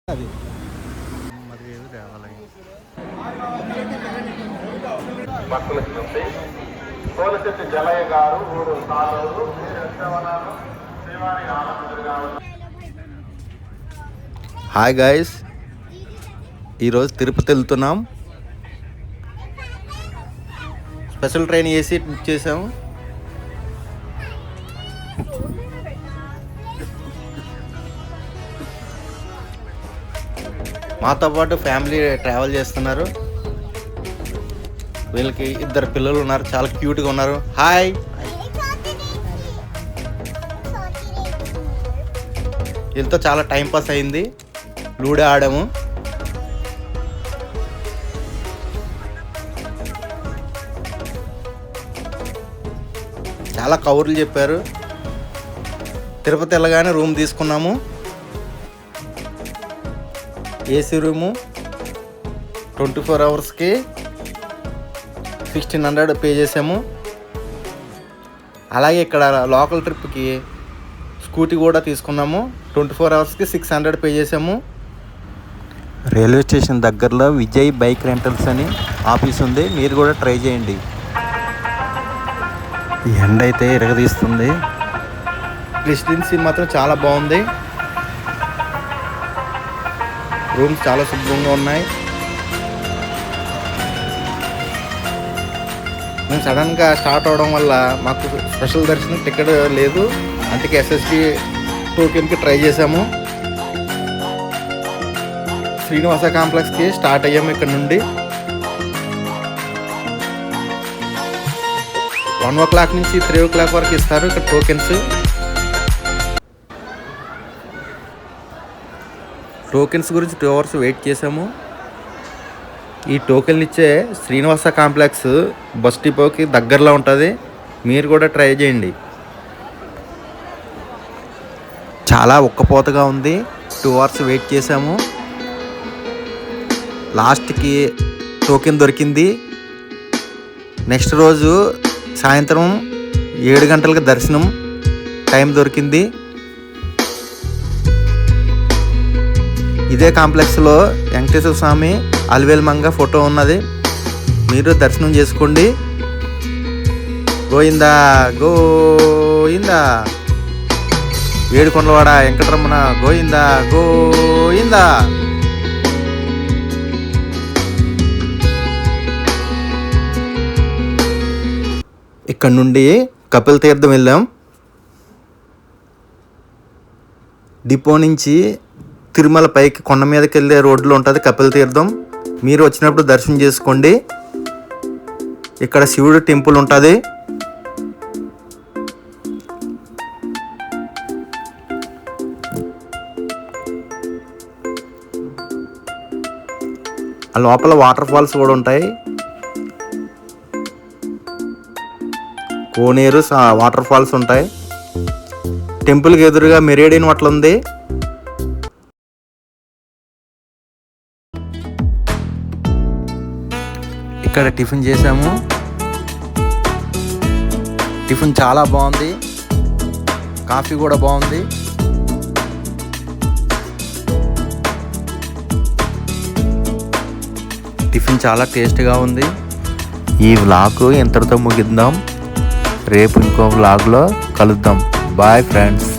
Hi guys, ఈరోజు తిరుపతి వెళ్తున్నాం. Special train AC book చేసాము. మాతో పాటు ఫ్యామిలీ ట్రావెల్ చేస్తున్నారు. వీళ్ళకి 2 పిల్లలు ఉన్నారు, చాలా క్యూట్గా ఉన్నారు. హాయ్, వీళ్ళతో చాలా టైం పాస్ అయింది. లూడో ఆడాము. చాలా కవర్లు చెప్పారు. తిరుపతి వెళ్ళగానే రూమ్ తీసుకున్నాము. ఏసీ రూము 24 అవర్స్కి 1600 పే చేసాము. అలాగే ఇక్కడ లోకల్ ట్రిప్కి స్కూటీ కూడా తీసుకున్నాము. 24 అవర్స్కి 600 పే చేసాము. రైల్వే స్టేషన్ దగ్గరలో విజయ్ బైక్ రెంటల్స్ అని ఆఫీస్ ఉంది, మీరు కూడా ట్రై చేయండి. ఎండ అయితే ఇరగదీస్తుంది. రెసిడెన్సీ మాత్రం చాలా బాగుంది. రూమ్స్ చాలా శుభ్రంగా ఉన్నాయి. మేము సడన్గా స్టార్ట్ అవడం వల్ల మాకు స్పెషల్ దర్శనం టికెట్ లేదు, అందుకే ఎస్ఎస్డి టోకెన్కి ట్రై చేసాము. శ్రీనివాస కాంప్లెక్స్కి స్టార్ట్ అయ్యాము. ఇక్కడ నుండి 1 o'clock నుంచి 3 o'clock వరకు ఇస్తారు ఇక్కడ టోకెన్స్. టోకెన్స్ గురించి 2 hours వెయిట్ చేసాము. ఈ టోకెన్లు ఇచ్చే శ్రీనివాస కాంప్లెక్స్ బస్ డిపోకి దగ్గరలో ఉంటుంది, మీరు కూడా ట్రై చేయండి. చాలా ఉక్కపోతగా ఉంది. 2 hours వెయిట్ చేసాము. లాస్ట్కి టోకెన్ దొరికింది. నెక్స్ట్ రోజు సాయంత్రం 7 గంటలకు దర్శనం టైం దొరికింది. ఇదే కాంప్లెక్స్లో వెంకటేశ్వర స్వామి అలివేలు మంగ ఫోటో ఉన్నది, మీరు దర్శనం చేసుకోండి. గోయిందా గోయిందా, ఏడుకొండలవాడ వెంకటరమణ గోయిందా గోయిందా. ఇక్కడ నుండి కపిల తీర్థం వెళ్ళాం. డిపో నుంచి తిరుమల పైకి కొండ మీదకి వెళ్ళే రోడ్లో ఉంటుంది కపిల తీర్థం, మీరు వచ్చినప్పుడు దర్శనం చేసుకోండి. ఇక్కడ శివుడు టెంపుల్ ఉంటుంది. ఆ లోపల వాటర్ ఫాల్స్ కూడా ఉంటాయి. కోనేరు వాటర్ ఫాల్స్ ఉంటాయి. టెంపుల్కి ఎదురుగా మెరేడియన్ హోటల్ ఉంది. ఇక్కడ టిఫిన్ చేసాము. టిఫిన్ చాలా బాగుంది, కాఫీ కూడా బాగుంది. టిఫిన్ చాలా టేస్ట్గా ఉంది. ఈ వ్లాగ్ ఇంతటితో ముగిద్దాం. రేపు ఇంకో వ్లాగ్లో కలుద్దాం. Bye friends.